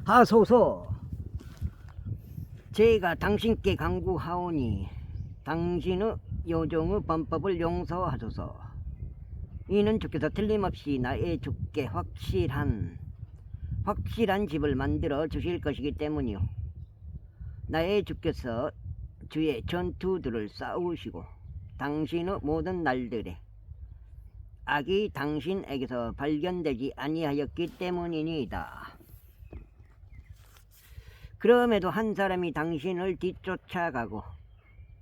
하소서. 제가 당신께 간구하오니 당신의 요정의 범법을 용서하소서. 이는 주께서 틀림없이 나의 주께 확실한 집을 만들어 주실 것이기 때문이요. 나의 주께서 주의 전투들을 싸우시고 당신의 모든 날들에 악이 당신에게서 발견되지 아니하였기 때문이니이다. 그럼에도 한 사람이 당신을 뒤쫓아가고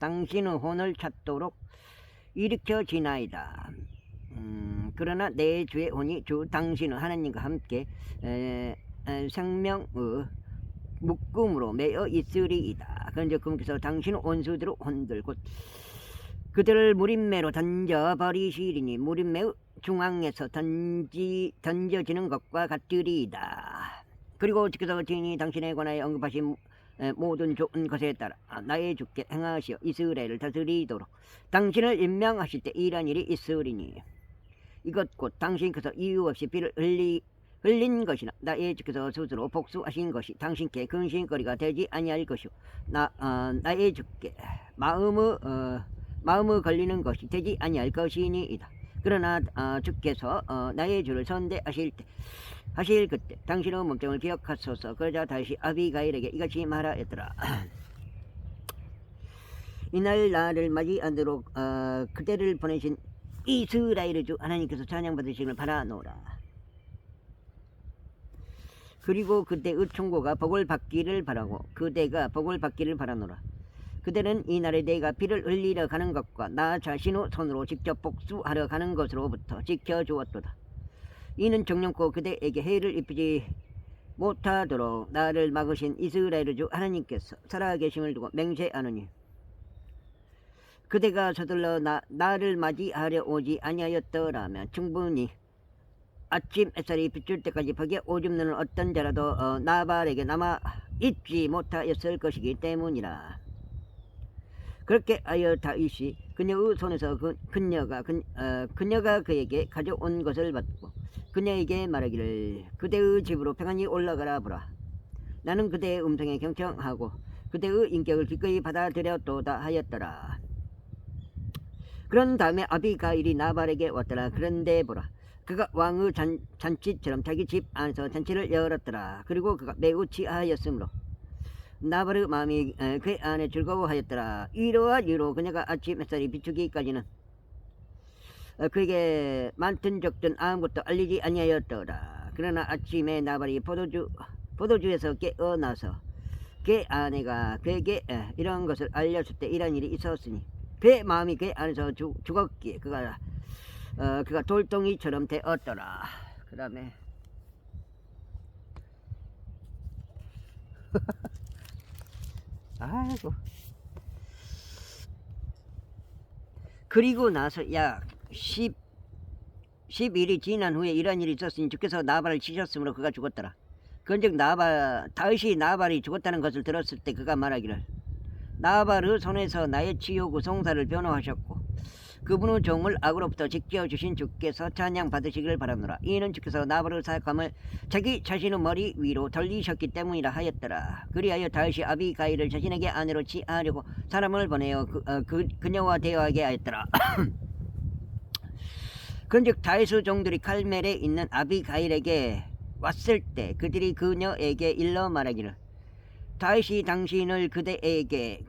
당신의 혼을 찾도록 일으켜지나이다. 그러나 내 주의 혼이 주 당신의 하나님과 함께 생명의 묶음으로 매어 있으리이다. 그런즉 그분께서 당신의 원수들의 혼들 곧 그들을 무림매로 던져버리시리니 무림매의 중앙에서 던져지는 것과 같으리이다. 그리고 주께서 진히 당신에 관하여 언급하신 모든 좋은 것에 따라 나의 주께 행하시어 이스라엘을 다스리도록 당신을 임명하실 때 이런 일이 있으리니 이것 곧 당신께서 이유 없이 피를 흘린 것이나 나의 주께서 스스로 복수하신 것이 당신께 근심거리가 되지 아니할 것이요 나의 주께 마음을 걸리는 것이 되지 아니할 것이니이다. 그러나 주께서 나의 주를 선대하실 그때 당신의 몸정을 기억하소서. 그러자 다시 아비가일에게 이같이 말하였더라. 이날 나를 맞이하도록 그대를 보내신 이스라엘의 주 하나님께서 찬양받으시기를 바라노라. 그리고 그대의 충고가 복을 받기를 바라고 그대가 복을 받기를 바라노라. 그대는 이날에 내가 피를 흘리러 가는 것과 나 자신의 손으로 직접 복수하러 가는 것으로부터 지켜주었도다. 이는 정령코 그대에게 해를 입히지 못하도록 나를 막으신 이스라엘의 주 하나님께서 살아계심을 두고 맹세하노니 그대가 서둘러 나를 맞이하려 오지 아니하였더라면 충분히 아침 햇살이 비출 때까지 벽에 오줌 누는 어떤 자라도 나발에게 남아 있지 못하였을 것이기 때문이라. 그렇게 하여 다윗이 그녀의 손에서 그녀가 그에게 가져온 것을 받고 그녀에게 말하기를 그대의 집으로 평안히 올라가라 보라. 나는 그대의 음성에 경청하고 그대의 인격을 기꺼이 받아들였도다 하였더라. 그런 다음에 아비가일이 나발에게 왔더라. 그런데 보라, 그가 왕의 잔치처럼 자기 집 안에서 잔치를 열었더라. 그리고 그가 매우 취하였으므로 나발의 마음이 그 안에 즐거워하였더라. 이러한 이유로 그녀가 아침 햇살이 비추기까지는 그에게 많든 적든 아무것도 알리지 아니하였더라. 그러나 아침에 나발이 포도주에서 깨어나서 그 아내가 그에게 이런 것을 알렸을 때 이런 일이 있었으니 그의 마음이 그 안에서 죽었기에 그가 돌덩이처럼 되었더라. 그 다음에 아이고. 그리고 나서 약 10일이 지난 후에 이런 일이 있었으니 주께서 나발을 치셨으므로 그가 죽었더라. 그런즉 다윗이 나발이 죽었다는 것을 들었을 때 그가 말하기를 나발의 손에서 나의 치욕의 송사를 변호하셨고 그분의 종을 악으로부터 지켜주신 주께서 찬양 받으시기를 바라노라. 이는 주께서 나발의 사악함을 자기 자신의 머리 위로 돌리셨기 때문이라 하였더라. 그리하여 다윗이 아비가일을 자신에게 아내로 취하려고 사람을 보내어 그녀와 대화하게 하였더라. 그런즉 다윗의 종들이 칼멜에 있는 아비가일에게 왔을 때 그들이 그녀에게 일러 말하기를 다윗이 당신을 그에게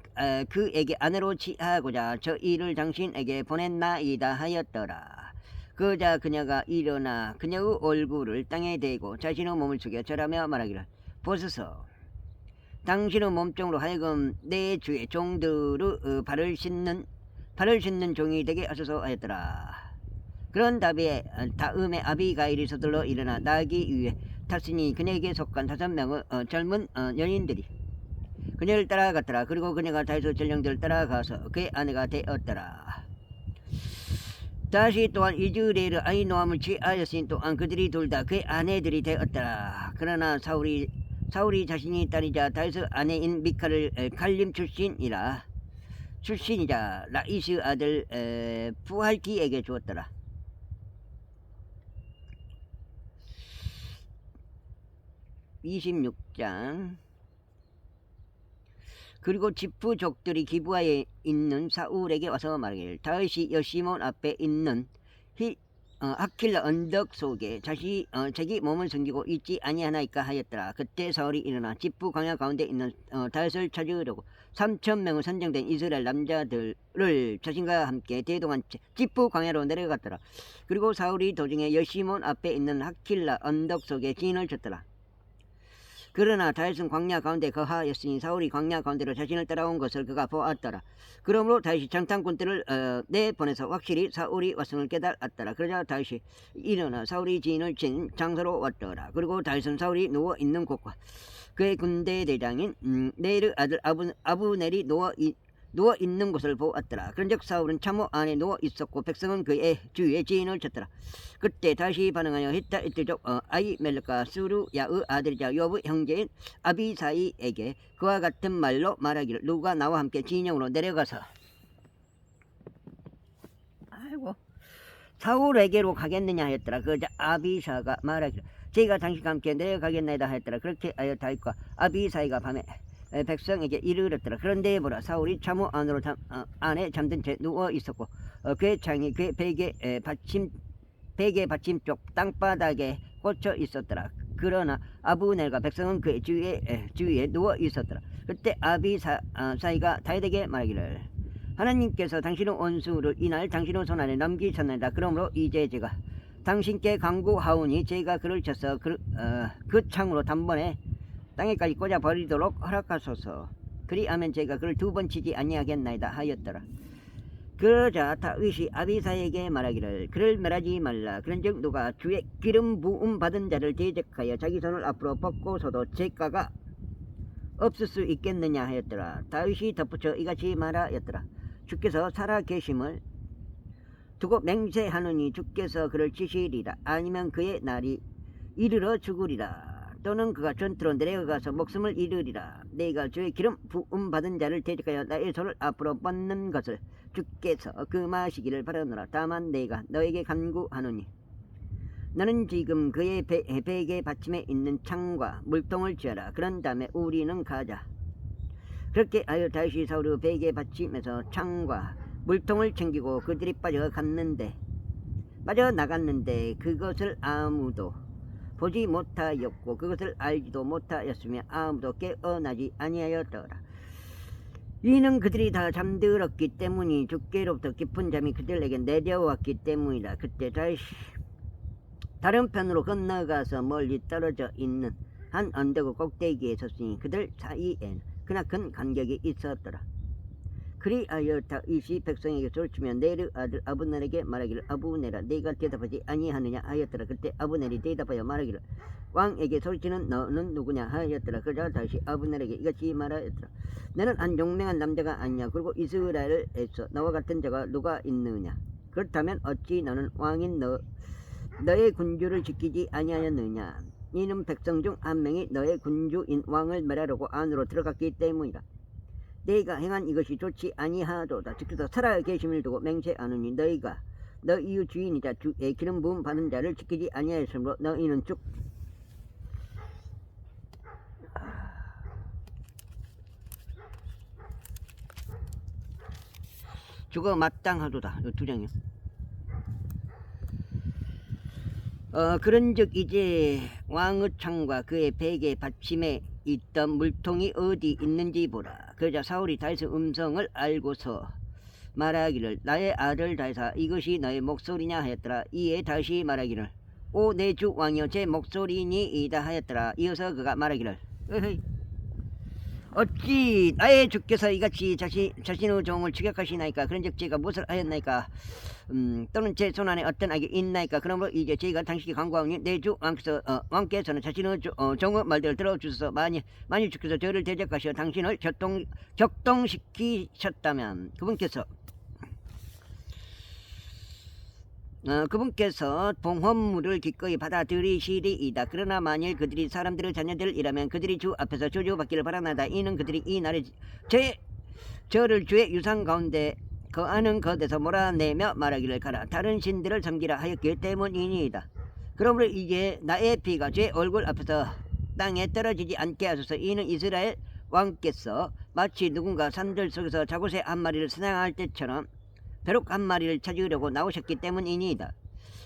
아내로 취하고자 저 일을 당신에게 보냈나이다 하였더라. 그러자 그녀가 일어나 그녀의 얼굴을 땅에 대고 자신의 몸을 숙여 절하며 말하기를 보소서, 당신의 몸종으로 하여금 내 주의 종들의 발을 씻는 종이 되게 하소서 하였더라. 그런 다음에 아비가일이 서둘러 일어나 나가기 위해 탔으니 그녀에게 속한 5명의 젊은 연인들이 그녀를 따라갔더라. 그리고 그녀가 다윗의 전령들을 따라가서 그의 아내가 되었더라. 다시 또한 이즈레엘의 아히노함을 취하였으니 또한 그들이 둘 다 그의 아내들이 되었더라. 그러나 사울이 자신이 딸이자 다윗의 아내인 미칼을 칼림 출신이자 라이스 아들 부할기에게 주었더라. 26장. 그리고 지프족들이 기브아에 있는 사울에게 와서 말하기를 다윗이 여시몬 앞에 있는 하킬라 언덕 속에 자기 몸을 숨기고 있지 아니하나이까 하였더라. 그때 사울이 일어나 지프 광야 가운데 있는 다윗을 찾으려고 3,000명의 선정된 이스라엘 남자들을 자신과 함께 대동한 지프 광야로 내려갔더라. 그리고 사울이 도중에 여시몬 앞에 있는 하킬라 언덕 속에 진을 쳤더라. 그러나 다윗은 광야 가운데 거하였으니 사울이 광야 가운데로 자신을 따라온 것을 그가 보았더라. 그러므로 다윗이 장탄꾼들을 내보내서 확실히 사울이 왔음을 깨달았더라. 그러자 다윗이 일어나 사울이 진을 친 장소로 왔더라. 그리고 다윗은 사울이 누워있는 곳과 그의 군대 대장인 네르 아들 아브넬이 누워있는 곳을 보았더라. 그런즉 사울은 참호 안에 누워있었고 백성은 그의 주위에 진을 쳤더라. 그때 다시 반응하여 히타 이트족 아히멜렉과 스루야의 아들이자 요압의 형제인 아비사이에게 그와 같은 말로 말하기를 누가 나와 함께 진영으로 내려가서 사울에게로 가겠느냐 하였더라. 그러자 아비사가 말하기를 제가 당신과 함께 내려가겠나이다 하였더라. 그렇게 하여 다윗과 아비사이가 밤에 백성에게 이르렀더라. 그런데 보라 사울이 참호 안에 잠든 채 누워 있었고 그의 창이 그의 베개 받침 쪽 땅바닥에 꽂혀 있었더라. 그러나 아브넬과 백성은 그의 주위에 누워 있었더라. 그때 아비사이가 다윗에게 말하기를 하나님께서 당신의 원수를 이날 당신의 손안에 넘기셨나이다. 그러므로 이제 제가 당신께 강구하오니 제가 그를 쳐서 그 창으로 단번에 땅에까지 꽂아 버리도록 허락하소서. 그리하면 제가 그를 2번 치지 아니하겠나이다 하였더라. 그러자 다윗이 아비사에게 말하기를 그를 멸하지 말라. 그런즉 누가 주의 기름 부음 받은 자를 대적하여 자기 손을 앞으로 뻗고서도 죄가가 없을 수 있겠느냐 하였더라. 다윗이 덧붙여 이같이 말하였더라. 주께서 살아 계심을 두고 맹세하노니 주께서 그를 치시리라. 아니면 그의 날이 이르러 죽으리라. 또는 그가 전투로 내려가서 목숨을 잃으리라. 내가 주의 기름 부음 받은 자를 대적하여 나의 손을 앞으로 뻗는 것을 주께서 금하시기를 바라노라. 다만 내가 너에게 간구하노니 너는 지금 그의 베개 받침에 있는 창과 물통을 쥐어라. 그런 다음에 우리는 가자. 그렇게 하여 다윗이 사울의 베개 받침에서 창과 물통을 챙기고 그들이 빠져나갔는데 그것을 아무도 보지 못하였고 그것을 알지도 못하였으며 아무도 깨어나지 아니하였더라. 이는 그들이 다 잠들었기 때문이 주께로부터 깊은 잠이 그들에게 내려왔기 때문이다. 그때 다시 다른 편으로 건너가서 멀리 떨어져 있는 한 언덕의 꼭대기에 섰으니 그들 사이에는 크나큰 간격이 있었더라. 그리하여 다윗이 백성에게 소리치며 네르 아들 아브넬에게 말하기를 아브넬아 네가 대답하지 아니하느냐 하였더라. 그때 아브넬이 대답하여 말하기를 왕에게 소리치는 너는 누구냐 하였더라. 그러자 다윗이 아브넬에게 이같이 말하였더라. 너는 한 용맹한 남자가 아니냐. 그리고 이스라엘에서 너와 같은 자가 누가 있느냐. 그렇다면 어찌 너는 왕인 너의 군주를 지키지 아니하였느냐. 이는 백성 중 한 명이 너의 군주인 왕을 멸하려고 안으로 들어갔기 때문이다. 내가 행한 이것이 좋지 아니하도다. 주께서 살아 계심을 두고 맹세하노니 너희가 너희의 주인이자 주의 기름 부음 받은 자를 지키지 아니하였으므로 너희는 죽어 마땅하도다. 이 2장이요. 그런즉 이제 왕의 창과 그의 베개 받침에 있던 물통이 어디 있는지 보라. 그러자 사울이 다윗의 음성을 알고서 말하기를 나의 아들 다윗아 이것이 너의 목소리냐 하였더라. 이에 다윗이 말하기를 오 내 주 왕이여 제 목소리니이다 하였더라. 이어서 그가 말하기를 어찌 나의 주께서 이같이 자신의 종을 추격하시나이까. 그런즉 제가 무엇을 하였나이까. 또는 제 손안에 어떤 악이 있나이까. 그러므로 이제 제가 당신께 간구하오니 내 주 왕께서는 자신의 종의 말들을 들어주소서. 만일 주께서 저를 대적하시어 당신을 격동시키셨다면 그분께서 봉헌물을 기꺼이 받아들이시리이다. 그러나 만일 그들이 사람들의 자녀들이라면 그들이 주 앞에서 저주받기를 바라나다. 이는 그들이 이 날에 저를 주의 유산 가운데 거하는 것에서 몰아내며 말하기를 가라. 다른 신들을 섬기라 하였기 때문이니이다. 그러므로 이제 나의 피가 제 얼굴 앞에서 땅에 떨어지지 않게 하소서. 이는 이스라엘 왕께서 마치 누군가 산들 속에서 자구새 한 마리를 사냥할 때처럼 벼룩 한 마리를 찾으려고 나오셨기 때문이니이다.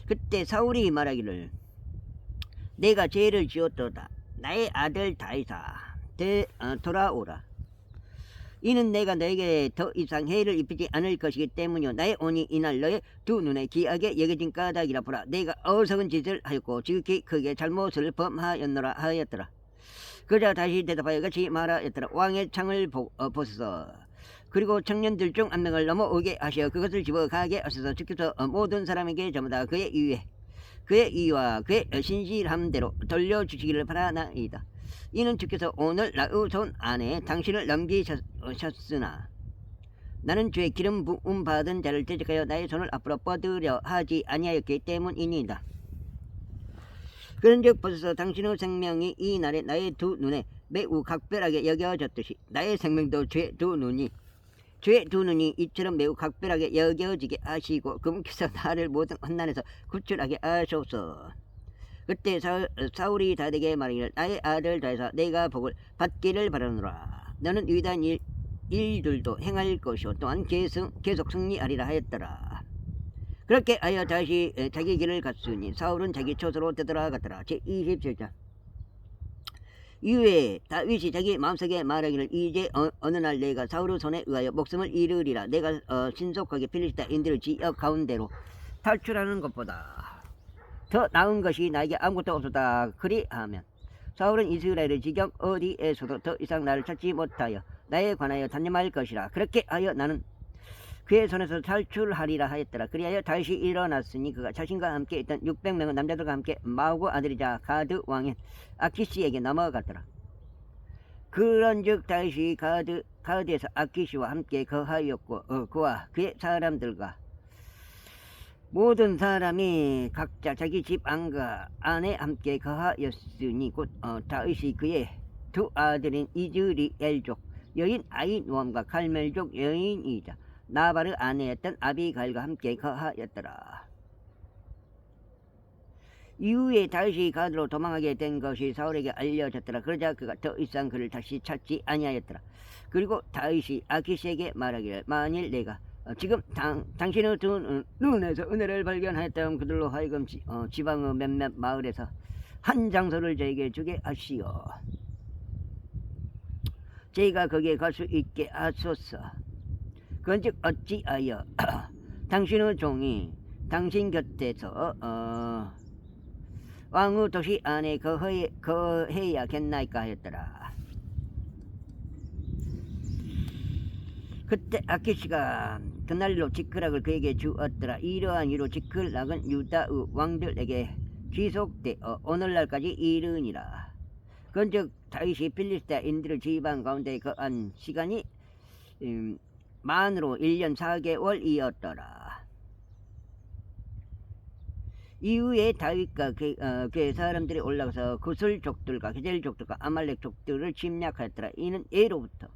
그때 사울이 말하기를 내가 죄를 지었도다. 나의 아들 다윗아 돌아오라. 이는 내가 너에게 더 이상 해를 입히지 않을 것이기 때문이요 나의 온이 이날 너의 두 눈에 기하게 여겨진 까닭이라. 보라, 내가 어리석은 짓을 하였고 지극히 크게 잘못을 범하였노라 하였더라. 그자 다시 대답하여 같이 말하였더라. 왕의 창을 보소서. 그리고 청년들 중 한 명을 넘어오게 하시어 그것을 집어 가게 하소서. 주께서 모든 사람에게 전부 다 그의 이와 그의 신실함대로 돌려주시기를 바라나이다. 이는 주께서 오늘 나의 손 안에 당신을 넘기셨으나 나는 주의 기름 부음 받은 자를 대적하여 나의 손을 앞으로 뻗으려 하지 아니하였기 때문이니이다. 그런즉 보소서, 당신의 생명이 이 날에 나의 두 눈에 매우 각별하게 여겨졌듯이 나의 생명도 주의 두 눈이 이처럼 매우 각별하게 여겨지게 하시고 그분께서 나를 모든 환난에서 구출하게 하소서. 그때 사울이 다윗에게 말하기를 나의 아들 다윗아 내가 복을 받기를 바라노라. 너는 위대한 일들도 행할 것이요 또한 계속 승리하리라 하였더라. 그렇게 하여 다시 자기 길을 갔으니 사울은 자기 처소로 되돌아갔더라. 제27장. 이후에 다윗이 자기 마음속에 말하기를 이제 어느 날 내가 사울의 손에 의하여 목숨을 잃으리라. 내가 신속하게 필리스타 인들의 지역 가운데로 탈출하는 것보다 더 나은 것이 나에게 아무것도 없었다. 그리하면 사울은 이스라엘의 지경 어디에서도 더 이상 나를 찾지 못하여 나에 관하여 단념할 것이라. 그렇게 하여 나는 그의 손에서 탈출하리라 하였더라. 그리하여 다윗이 일어났으니 그가 자신과 함께 있던 600명의 남자들과 함께 마오고 아들이자 가드 왕인 아키시에게 넘어갔더라. 그런즉 다윗이 가드에서 아키시와 함께 거하였고 그와 그의 사람들과 모든 사람이 각자 자기 집 안과 안에 함께 거하였으니 곧 다윗이 그의 두 아들인 이즈리엘족 여인 아히노암과 갈멜족 여인이자 나발의 아내였던 아비가일과 함께 거하였더라. 이후에 다윗이 가드로 도망하게 된 것이 사울에게 알려졌더라. 그러자 그가 더 이상 그를 다시 찾지 아니하였더라. 그리고 다윗이 아키시에게 말하기를 만일 내가 지금 당신의 두 눈에서 은혜를 발견하였다면 그들로 하여금 지방의 몇몇 마을에서 한 장소를 저에게 주게 하시오. 저희가 거기에 갈 수 있게 하소서. 그런즉 어찌하여 당신의 종이 당신 곁에서 왕의 도시 안에 거해야겠나이까 하였더라. 그때 아키시가 그날로 지클락을 그에게 주었더라. 이러한 이로 지클락은 유다의 왕들에게 지속되어 오늘날까지 이르니라. 그런즉 다윗이 필리스타인들의 지방 가운데 거한 시간이 만으로 1년 4개월이었더라. 이후에 다윗과 그의 사람들이 올라가서 구슬족들과 게젤족들과 아말렉족들을 침략하였더라. 이는 예로부터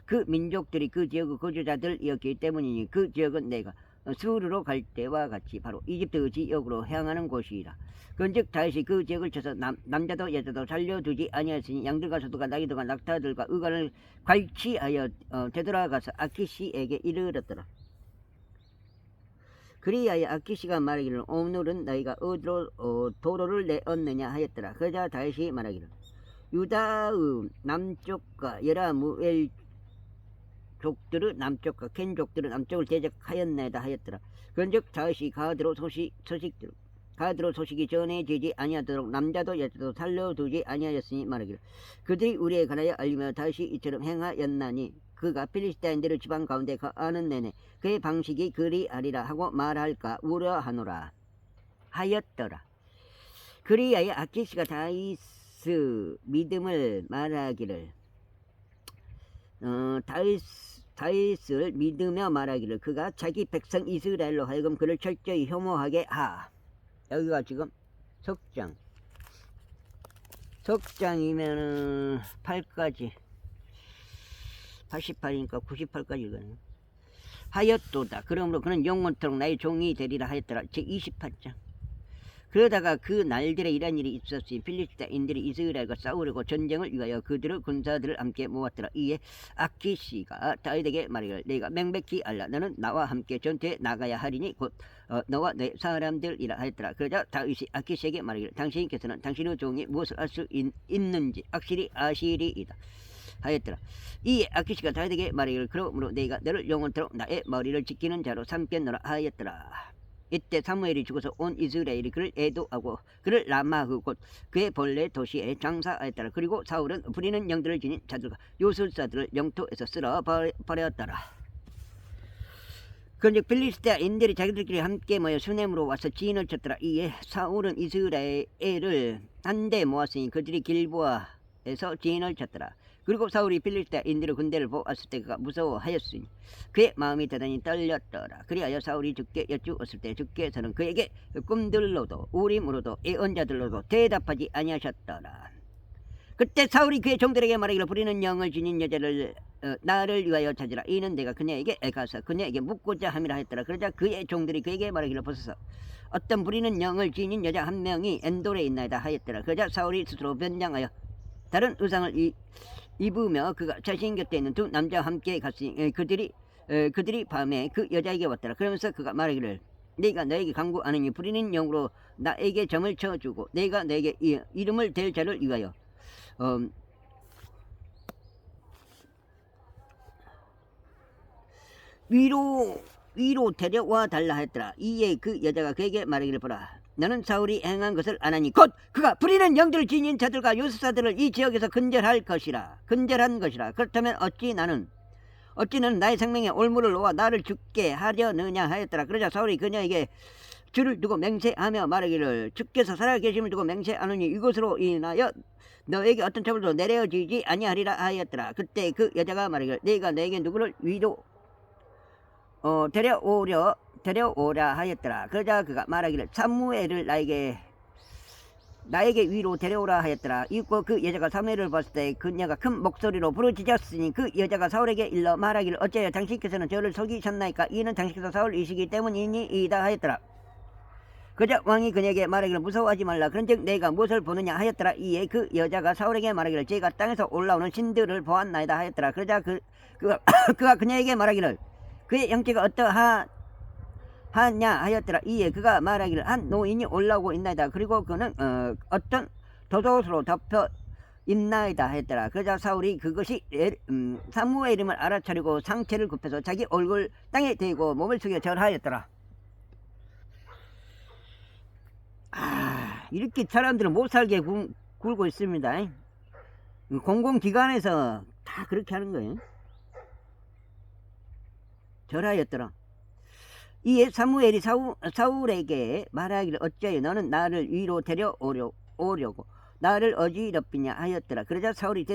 그 민족들이 그 지역의 거주자들이었기 때문이니 그 지역은 내가 수르로 갈 때와 같이 바로 이집트 지역으로 향하는 곳이라. 그런즉 다윗이 그 지역을 쳐서 남자도 여자도 살려두지 아니하였으니 양들과 소들과 나귀들과 낙타들과 의관을 괄치하여 되돌아가서 아키시에게 이르렀더라. 그리하여 아키시가 말하기를 오늘은 너희가 어디로 도로를 내었느냐 하였더라. 그러자 다윗이 말하기를 유다의 남쪽과 여라무엘 족들의 남쪽과 켄족들의 남쪽을 대적하였나이다 하였더라. 그런즉 다윗이 가드로 소식이 전해지지 아니하도록 남자도 여자도 살려두지 아니하였으니 말하기를 그들이 우리에 관하여 알리며 다윗이 이처럼 행하였나니 그가 필리스타인들의 지방 가운데 거하는 내내 그의 방식이 그리하리라 하고 말할까 우려하노라 하였더라. 그리하여 아키시가 다윗의 믿음을 말하기를 다윗을 믿으며 말하기를 그가 자기 백성 이스라엘로 하여금 그를 철저히 혐오하게 하. 여기가 지금 석장이면은 8까지 88이니까 98까지 읽어요. 하였도다. 그러므로 그는 영원토록 나의 종이 되리라 하였더라. 제28장. 그러다가 그 날들에 이런 일이 있었으니 필리스타인들이 이스라엘과 싸우려고 전쟁을 위하여 그들의 군사들을 함께 모았더라. 이에 아키시가 다윗에게 말하기를 내가 명백히 알라. 너는 나와 함께 전투에 나가야 하리니 곧 너와 내 사람들이라 하였더라. 그러자 다윗이 아키시에게 말하기를 당신께서는 당신의 종이 무엇을 할 수 있는지 확실히 아시리이다 하였더라. 이에 아키시가 다윗에게 말하기를 그러므로 내가 너를 영원토록 나의 머리를 지키는 자로 삼겠노라 하였더라. 이때 사무엘이 죽어서 온 이스라엘이 그를 애도하고 그를 라마흐 곧 그의 본래 도시에 장사하였더라. 그리고 사울은 부리는 영들을 지닌 자들과 요술사들을 영토에서 쓸어 버렸더라. 그런즉 필리스타인들이 자기들끼리 함께 모여 수넴으로 와서 진을 쳤더라. 이에 사울은 이스라엘을 한데 모았으니 그들이 길보아에서 진을 쳤더라. 그리고 사울이 필리스타인들의 군대를 보았을 때 그가 무서워하였으니 그의 마음이 대단히 떨렸더라. 그리하여 사울이 주께 여쭈었을 때 주께서는 그에게 꿈들로도 우림으로도 예언자들로도 대답하지 아니하셨더라. 그때 사울이 그의 종들에게 말하기를 부리는 영을 지닌 여자를 나를 위하여 찾으라. 이는 내가 그녀에게 가서 그녀에게 묻고자 함이라 했더라. 그러자 그의 종들이 그에게 말하기를 보소서 어떤 부리는 영을 지닌 여자 한 명이 엔돌에 있나이다 하였더라. 그러자 사울이 스스로 변장하여 다른 의상을 입으며 그가 자신 곁에 있는 두 남자와 함께 갔으니 그들이 밤에 그 여자에게 왔더라. 그러면서 그가 말하기를 내가 너에게 강구하느니 부리는 영으로 나에게 점을 쳐주고 내가 너에게 이름을 댈 자를 위하여 위로 데려와 달라 했더라. 이에 그 여자가 그에게 말하기를 보라 너는 사울이 행한 것을 안하니 곧 그가 부리는 영들을 지닌 자들과 요술사들을 이 지역에서 근절한 것이라. 그렇다면 어찌 너는 나의 생명에 올무를 놓아 나를 죽게 하려느냐 하였더라. 그러자 사울이 그녀에게 주를 두고 맹세하며 말하기를 주께서 살아계심을 두고 맹세하노니 이것으로 인하여 너에게 어떤 처벌도 내려지지 아니하리라 하였더라. 그때 그 여자가 말하기를 내가 너에게 누구를 위로 데려오라 하였더라. 그러자 그가 말하기를 사무엘을 나에게 위로 데려오라 하였더라. 이윽고 그 여자가 사무엘을 봤을 때 그녀가 큰 목소리로 부르짖었으니 그 여자가 사울에게 일러 말하기를 어찌하여 당신께서는 저를 속이셨나이까? 이는 당신께서 사울이시기 때문이니이다 하였더라. 그러자 왕이 그녀에게 말하기를 무서워하지 말라. 그런즉 내가 무엇을 보느냐 하였더라. 이에 그 여자가 사울에게 말하기를 제가 땅에서 올라오는 신들을 보았나이다 하였더라. 그러자 그가 그녀에게 말하기를 그의 형체가 어떠하냐 하였더라. 이에 그가 말하기를 한 노인이 올라오고 있나이다. 그리고 그는 어떤 도둑으로 덮여 있나이다 했더라. 그러자 사울이 그것이 사무의 이름을 알아차리고 상체를 굽혀서 자기 얼굴 땅에 대고 몸을 숙여 절하였더라. 이렇게 사람들은 못 살게 굴고 있습니다. 공공기관에서 다 그렇게 하는 거예요. 절하였더라. 이에 사무엘이 사울에게 말하기를 어찌하여 너는 나를 위로 데려오려고 나를 어지럽히냐 하였더라. 그러자 사울이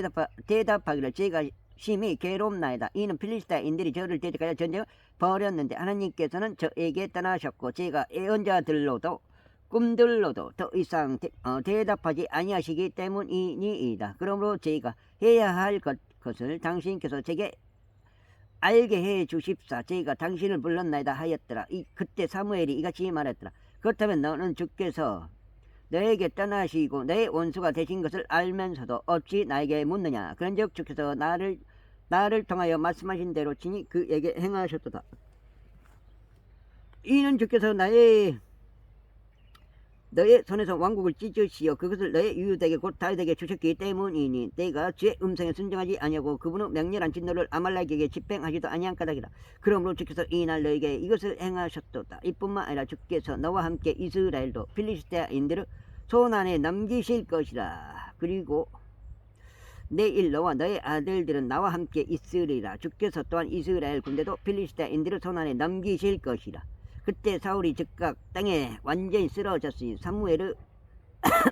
대답하기를 제가 심히 괴롭나이다. 이는 필리스타인들이 저를 대적하여 전쟁을 벌였는데 하나님께서는 저에게 떠나셨고 제가 예언자들로도 꿈들로도 더 이상 대답하지 아니하시기 때문이니이다. 그러므로 제가 해야 할 것을 당신께서 제게 알게 해 주십사. 제가 당신을 불렀나이다 하였더라. 그때 사무엘이 이같이 말했더라. 그렇다면 너는 주께서 너에게 떠나시고 너의 원수가 되신 것을 알면서도 어찌 나에게 묻느냐. 그런즉 주께서 나를 통하여 말씀하신 대로 친히 그에게 행하셨도다. 이는 주께서 너의 손에서 왕국을 찢으시어 그것을 너의 유대에게 곧 다윗에게 주셨기 때문이니 내가 주의 음성에 순종하지 아니하고 그분의 명렬한 진노를 아말렉에게 집행하지도 아니한 까닭이라. 그러므로 주께서 이날 너에게 이것을 행하셨도다. 이뿐만 아니라 주께서 너와 함께 이스라엘도 필리스테인들을 손안에 넘기실 것이라. 그리고 내일 너와 너의 아들들은 나와 함께 있으리라. 주께서 또한 이스라엘 군대도 필리스테인들을 손안에 넘기실 것이라. 그때 사울이 즉각 땅에 완전히 쓰러졌으니 사무엘의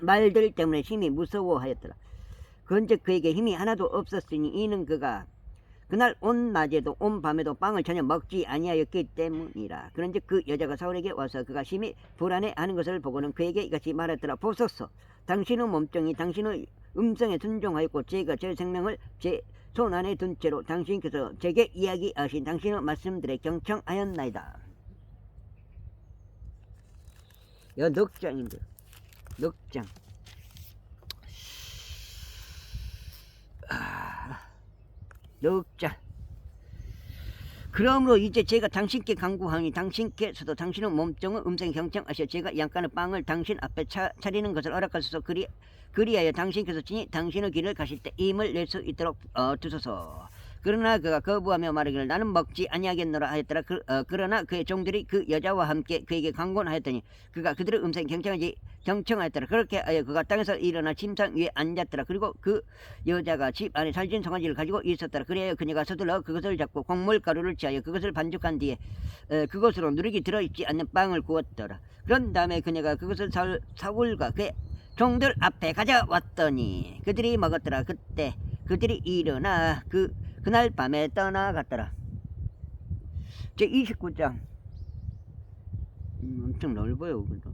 말들 때문에 심히 무서워하였더라. 그런즉 그에게 힘이 하나도 없었으니 이는 그가 그날 온 낮에도 온 밤에도 빵을 전혀 먹지 아니하였기 때문이라. 그런즉 그 여자가 사울에게 와서 그가 심히 불안해하는 것을 보고는 그에게 이같이 말했더라. 보소서 당신의 몸뚱이 당신의 음성에 순종하였고 제가 제 생명을 제 손 안에 둔 채로 당신께서 제게 이야기하신 당신의 말씀들에 경청하였나이다. 넉장인데 넉장. 넉장. 그러므로 이제 제가 당신께 간구하니 당신께서도 당신의 몸종의 음성 경청하셔 제가 양간의 빵을 당신 앞에 차리는 것을 허락하소서. 그리하여 당신께서 친히 당신의 길을 가실 때 힘을 낼 수 있도록 두소서. 그러나 그가 거부하며 말하기를 나는 먹지 아니하겠노라 하였더라. 그러나 그의 종들이 그 여자와 함께 그에게 강권하였더니 그가 그들의 음성 경청하였더라. 그렇게 하여 그가 땅에서 일어나 침상 위에 앉았더라. 그리고 그 여자가 집 안에 살진 송아지를 가지고 있었더라. 그래야 그녀가 서둘러 그것을 잡고 곡물가루를 취하여 그것을 반죽한 뒤에 그것으로 누룩이 들어있지 않는 빵을 구웠더라. 그런 다음에 그녀가 그것을 사울과 그의 종들 앞에 가져왔더니 그들이 먹었더라. 그때 그들이 일어나 그날 밤에 떠나갔더라. 제 29장 엄청 넓어요. 그래도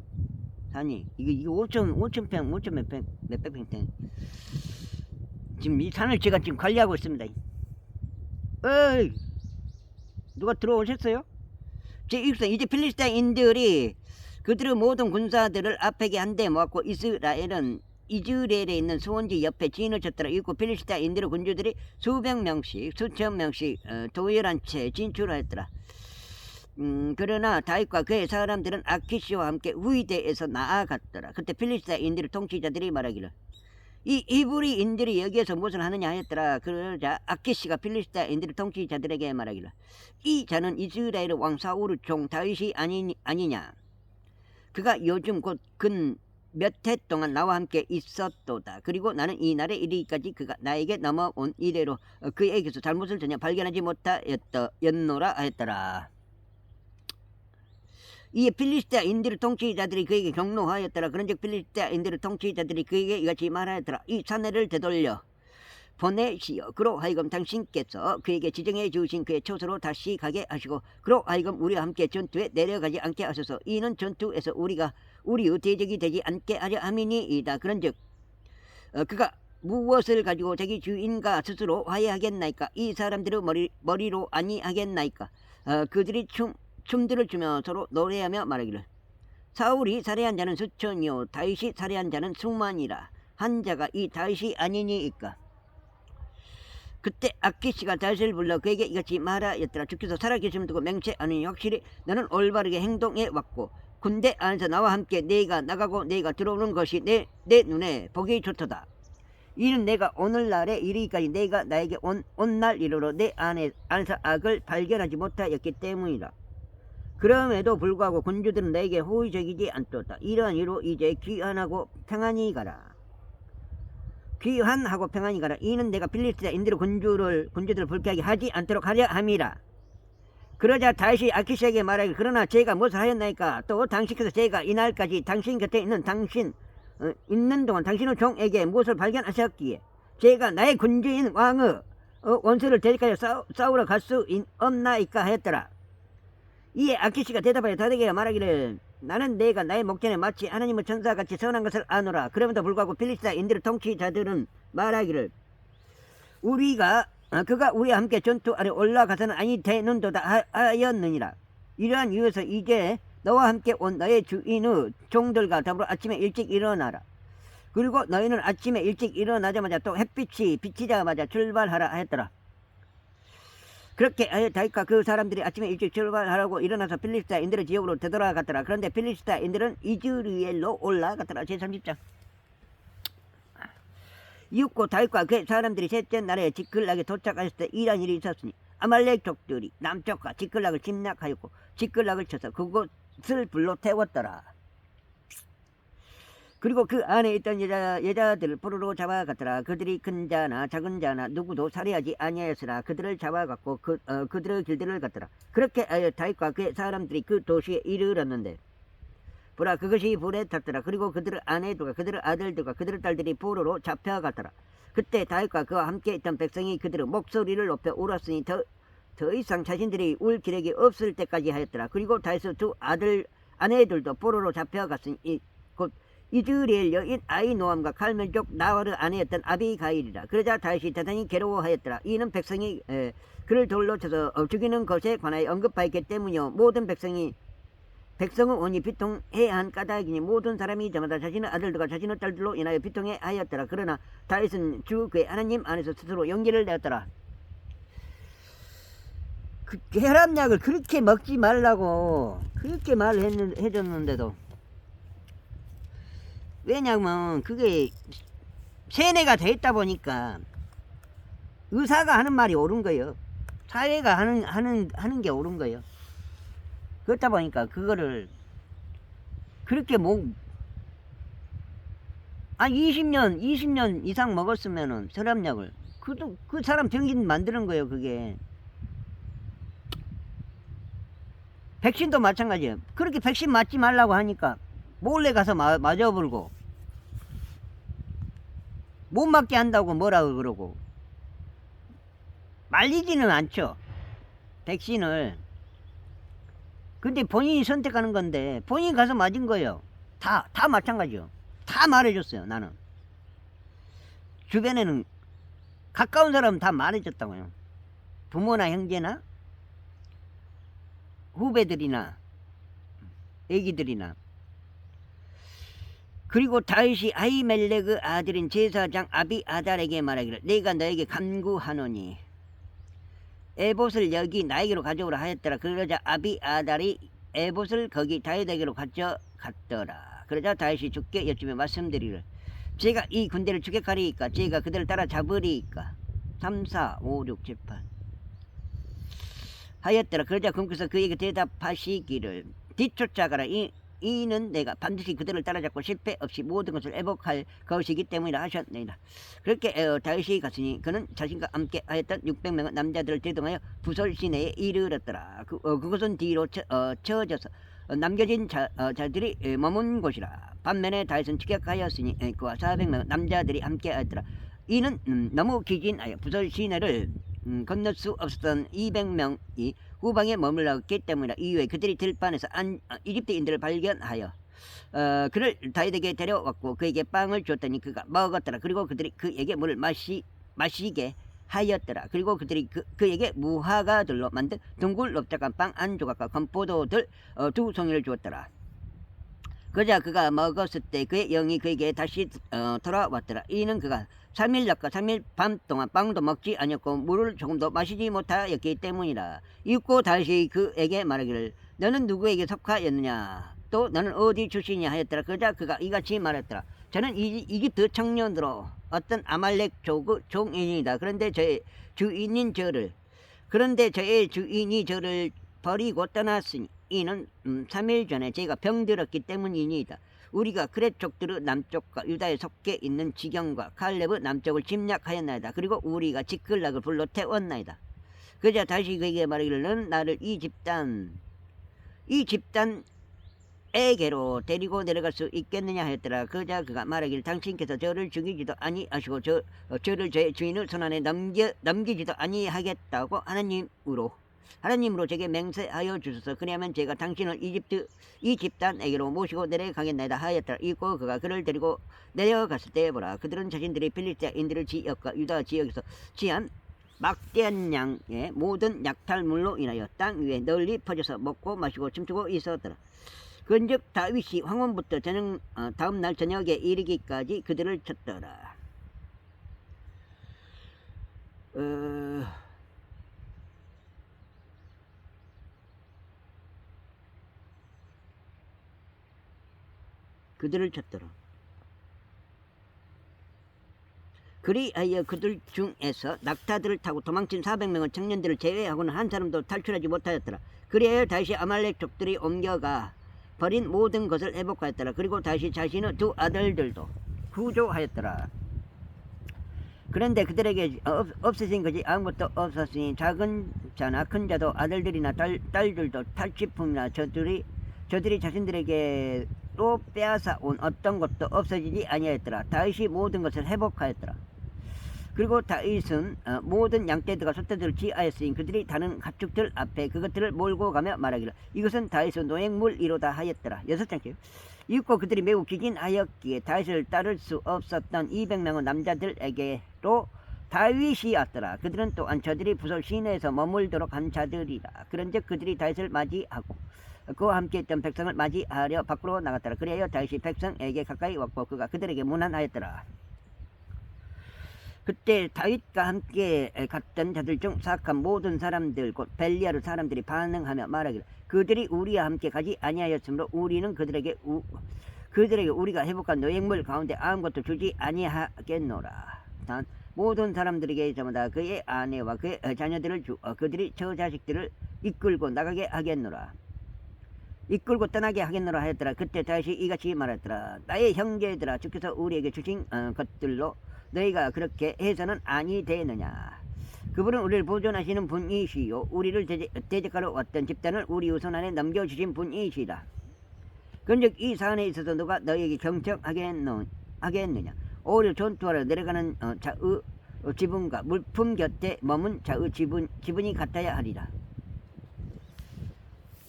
산이 이거 5,000평 몇백 평 지금 이 산을 제가 지금 관리하고 있습니다. 어이 누가 들어오셨어요? 제 29장 이제 필리스타인들이 그들의 모든 군사들을 아펙에 한데 모았고 이스라엘에 있는 수원지 옆에 진을 쳤더라. 이고 필리스타인들의 군주들이 수백 명씩 수천 명씩 도열한 채 진출하였더라. 그러나 다윗과 그의 사람들은 아키시와 함께 후이대에서 나아갔더라. 그때 필리스타인들의 통치자들이 말하기를 이 이브리인들이 여기에서 무엇을 하느냐 하였더라. 그러자 아키시가 필리스타인들의 통치자들에게 말하기를 이 자는 이스라엘의 왕 사울의 종 다윗이 아니냐. 그가 요즘 곧 근 몇 해 동안 나와 함께 있었도다. 그리고 나는 이 날에 이르기까지 그가 나에게 넘어온 이래로 그에게서 잘못을 전혀 발견하지 못하였노라 하였더라. 이에 필리스타인들의 통치자들이 그에게 경노하였더라. 그런즉 필리스타인들의 통치자들이 그에게 이같이 말하였더라. 이 사내를 되돌려 보내시어 그로 하여금 당신께서 그에게 지정해 주신 그의 처소로 다시 가게 하시고 그로 하여금 우리와 함께 전투에 내려가지 않게 하소서. 이는 전투에서 우리의 대적이 되지 않게 하려 함이니이다. 그런즉 그가 무엇을 가지고 자기 주인과 스스로 화해하겠나이까? 이 사람들의 머리로 아니하겠나이까? 그들이 춤들을 추며 서로 노래하며 말하기를 사울이 살해한 자는 수천이요 다윗이 살해한 자는 수만이라. 한 자가 이 다윗이 아니니이까? 그때 아키시가 다윗을 불러 그에게 이같이 말하였더라. 주께서 살아계심을 두고 맹세하느니 확실히 너는 올바르게 행동해 왔고 군대 안에서 나와 함께 네가 나가고 네가 들어오는 것이 내 눈에 보기 좋도다. 이는 내가 오늘날에 이르기까지 네가 나에게 온 날 이르러 내 안에서 악을 발견하지 못하였기 때문이라. 그럼에도 불구하고 군주들은 내게 호의적이지 않도다. 이러한 이유로 이제 귀환하고 평안히 가라. 귀환하고 평안히 가라. 이는 내가 필리스타인들의 군주들을 불쾌하게 하지 않도록 하려 함이라. 그러자 다윗이 아키시에게 말하기를 그러나 제가 무엇을 하였나이까? 또 당신께서 제가 이날까지 당신 곁에 있는 동안 당신의 종에게 무엇을 발견하셨기에 제가 나의 군주인 왕의 원수를 대적하여 싸우러 갈 수 없나이까 하였더라. 이에 아키시가 대답하여 다윗에게 말하기를 나는 내가 나의 목전에 마치 하나님의 천사같이 선한 것을 아노라. 그럼에도 불구하고 필리스타인들의 통치자들은 말하기를 그가 우리와 함께 전투 아래 올라가서는 아니 되는도다 하였느니라. 이러한 이유에서 이제 너와 함께 온 너의 주인의 종들과 더불어 아침에 일찍 일어나라. 그리고 너희는 아침에 일찍 일어나자마자 또 햇빛이 비치자마자 출발하라 하였더라. 그렇게 다윗과 그 사람들이 아침에 일찍 출발하라고 일어나서 필리스타인들의 지역으로 되돌아갔더라. 그런데 필리스타인들은 이즈리엘로 올라갔더라. 제30장 이윽고 다윗과 그 사람들이 셋째 날에 지클락에 도착하였을 때 이러한 일이 있었으니 아말렉 족들이 남쪽과 지클락을 침략하였고 지클락을 쳐서 그곳을 불로 태웠더라. 그리고 그 안에 있던 여자들을 포로로 잡아갔더라. 그들이 큰 자나 작은 자나 누구도 살해하지 아니하였으나 그들을 잡아갔고 그들의 길들을 갔더라. 그렇게 하여 다윗과 그의 사람들이 그 도시에 이르렀는데 보라 그것이 불에 탔더라. 그리고 그들의 아내들과 그들의 아들들과 그들의 딸들이 포로로 잡혀갔더라. 그때 다윗과 그와 함께 있던 백성이 그들의 목소리를 높여 울었으니 더 이상 자신들이 울 기력이 없을 때까지 하였더라. 그리고 다윗의 두 아내들도 포로로 잡혀갔으니 곧 이즈리엘 여인 아히노암과 갈멜족 나와르 아내였던 아비가일이라. 그러자 다윗이 대단히 괴로워하였더라. 이는 백성이 그를 돌로 쳐서 죽이는 것에 관하여 언급하였기 때문이요 모든 백성이 백성은 온이 비통해야 한 까닭이니 모든 사람이 저마다 자신의 아들들과 자신의 딸들로 인하여 비통해 하였더라. 그러나 다윗은 주 그의 하나님 안에서 스스로 용기를 내었더라. 그 혈압약을 그렇게 먹지 말라고 그렇게 말을 해줬는데도, 왜냐면 그게 세뇌가 돼 있다 보니까 의사가 하는 말이 옳은 거예요. 사회가 하는 게 옳은 거예요. 그렇다 보니까 그거를 그렇게 20년 이상 먹었으면은 혈압약을, 그 사람 병신 만드는 거예요. 그게 백신도 마찬가지예요. 그렇게 백신 맞지 말라고 하니까 몰래 가서 맞아버리고, 못 맞게 한다고 뭐라고 그러고 말리지는 않죠, 백신을. 근데 본인이 선택하는 건데 본인이 가서 맞은 거예요. 다 마찬가지요. 다 말해줬어요. 나는 주변에는 가까운 사람은 다 말해줬다고요. 부모나 형제나 후배들이나 애기들이나. 그리고 다윗이 아히멜렉의 아들인 제사장 아비아달에게 말하기를, 내가 너에게 간구하노니 에봇을 여기 나에게로 가져오라 하였더라. 그러자 아비아달이 에봇을 거기 다윗에게로 가져갔더라. 그러자 다윗이 주께 여쭈며 말씀드리기를, 제가 이 군대를 추격하리이까? 제가 그들을 따라잡으리이까? 3, 4, 5, 6, 7, 8 하였더라. 그러자 금께서 그에게 대답하시기를, 뒤쫓아가라. 이는 내가 반드시 그들을 따라잡고 실패 없이 모든 것을 회복할 것이기 때문이라 하셨느니라. 그렇게 다윗이 갔으니 그는 자신과 함께 하였던 600명의 남자들을 대동하여 부솔 시내에 이르렀더라. 그곳은 뒤로 쳐져서 남겨진 자들이 머문 곳이라. 반면에 다윗은 추격하였으니 그와 400명의 남자들이 함께 하였더라. 이는 너무 기진하여 부솔 시내를 건널 수 없었던 200명이 후방에 머물렀기 때문이라. 이후에 그들이 들판에서 이집트인들을 발견하여 그를 다윗에게 데려왔고 그에게 빵을 줬더니 그가 먹었더라. 그리고 그들이 그에게 물을 마시게 하였더라. 그리고 그들이 그에게 무화과들로 만든 둥글 넓적한 빵 한 조각과 건포도들 2송이를 주었더라. 그러자 그가 먹었을 때 그의 영이 그에게 다시 돌아왔더라. 이는 그가 3일 낮과 3일 밤 동안 빵도 먹지 아니었고 물을 조금도 마시지 못하였기 때문이라. 이윽고 다시 그에게 말하기를, 너는 누구에게 속하였느냐? 또 너는 어디 출신이냐 하였더라. 그러자 그가 이같이 말했더라. 저는 이집트 청년으로 어떤 아말렉 종인이다. 그런데 저의 주인이 저를 버리고 떠났으니 이는 3일 전에 제가 병들었기 때문이니이다. 우리가 그렛 족들의 남쪽과 유다에 속해 있는 지경과 갈렙의 남쪽을 침략하였나이다. 그리고 우리가 지클락을 불러 태웠나이다. 그자 다시 그에게 말하기를, 너는 나를 이 집단에게로 데리고 내려갈 수 있겠느냐 하였더라. 그자 그가 말하기를, 당신께서 저를 죽이지도 아니하시고 저를 저의 주인의 손안에 넘기지도 아니하겠다고 하나님으로 제게 맹세하여 주소서. 그리하면 제가 당신을 이 집단에게로 모시고 내려가겠나이다 하였더라. 이고 그가 그를 데리고 내려갔을 때 보라, 그들은 자신들이 필리스티아인들의 지역과 유다 지역에서 취한 막대한 양의 모든 약탈물로 인하여 땅 위에 널리 퍼져서 먹고 마시고 춤추고 있었더라. 그런즉 다윗이 황혼부터 다음 날 저녁에 이르기까지 그들을 쳤더라. 그들을 쳤더라. 그리하여 그들 중에서 낙타들을 타고 도망친 400명의 청년들을 제외하고는 한 사람도 탈출하지 못하였더라. 그리하여 다시 아말렉 족들이 옮겨가 버린 모든 것을 회복하였더라. 그리고 다시 자신의 2 아들들도 구조하였더라. 그런데 그들에게 없어진 것이 아무것도 없었으니 작은 자나 큰 자도 아들들이나 딸들도 탈취품이나 저들이 자신들에게 또 빼앗아 온 어떤 것도 없어지지 아니하였더라. 다윗이 모든 것을 회복하였더라. 그리고 다윗은 모든 양떼들과 소떼들을 지하였으니 그들이 다른 가축들 앞에 그것들을 몰고 가며 말하기를, 이것은 다윗의 노획물이로다 하였더라. 6장째. 이윽고 그들이 매우 기진하였기에 다윗을 따를 수 없었던 200명의 남자들에게로 다윗이 왔더라. 그들은 또한 저들이 부솔 시내에서 머물도록 한 자들이라. 그런즉 그들이 다윗을 맞이하고 그와 함께 있던 백성을 맞이하려 밖으로 나갔더라. 그리하여 다윗이 백성에게 가까이 왔고 그가 그들에게 문안하였더라. 그때 다윗과 함께 갔던 자들 중 사악한 모든 사람들 곧 벨리아르 사람들이 반응하며 말하기를 그들이 우리와 함께 가지 아니하였으므로 우리는 그들에게 우리가 회복한 노획물 가운데 아무것도 주지 아니하겠노라. 단 모든 사람들에게 저마다 그의 아내와 그의 자녀들을 주어 그들이 저 자식들을 이끌고 나가게 하겠노라. 이끌고 떠나게 하겠노라 하였더라. 그때 다시 이같이 말했더라. 나의 형제들아 주께서 우리에게 주신 것들로 너희가 그렇게 해서는 아니 되느냐. 그분은 우리를 보존하시는 분이시요 우리를 대적하러 왔던 집단을 우리 우선 안에 넘겨주신 분이시라. 그런즉 이 사안에 있어서 누가 너희에게 경청하겠느냐. 오히려 전투하러 내려가는 자의 지분과 물품 곁에 머문 자의 지분이 같아야 하리라.